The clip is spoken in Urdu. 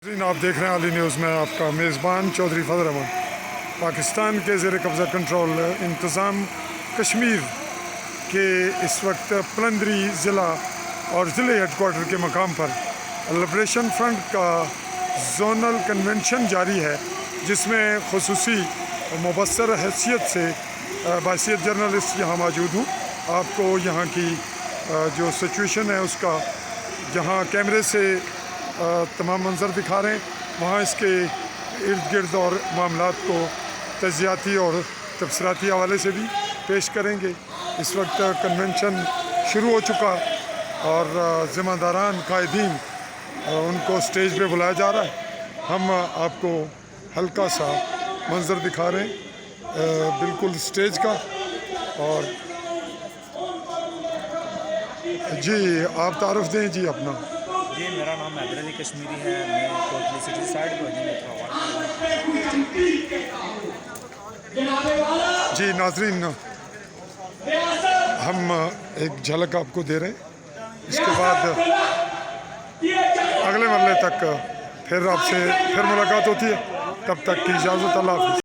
آپ دیکھ رہے ہیں علی نیوز میں آپ کا میزبان چودھری فضل احمد۔ پاکستان کے زیر قبضہ کنٹرول انتظام کشمیر کے اس وقت پلندری ضلع اور ضلع ہیڈ کوارٹر کے مقام پر لبریشن فرنٹ کا زونل کنونشن جاری ہے، جس میں خصوصی مبصر حیثیت سے بحیثیت جرنلسٹ یہاں موجود ہوں۔ آپ کو یہاں کی جو سچویشن ہے اس کا جہاں کیمرے سے تمام منظر دکھا رہے ہیں، وہاں اس کے ارد گرد اور معاملات کو تجزیاتی اور تبصراتی حوالے سے بھی پیش کریں گے۔ اس وقت کنونشن شروع ہو چکا اور ذمہ داران قائدین ان کو اسٹیج پہ بلایا جا رہا ہے۔ ہم آپ کو ہلکا سا منظر دکھا رہے ہیں بالکل اسٹیج کا۔ اور جی آپ تعارف دیں جی اپنا۔ جی میرا نام نظری کشمیری ہے، میں کوٹلی سٹی سائڈ پہ جی ناظرین، ہم ایک جھلک آپ کو دے رہے ہیں، اس کے بعد اگلے مرحلے تک پھر آپ سے ملاقات ہوتی ہے۔ تب تک کی اجازت، اللہ حافظ۔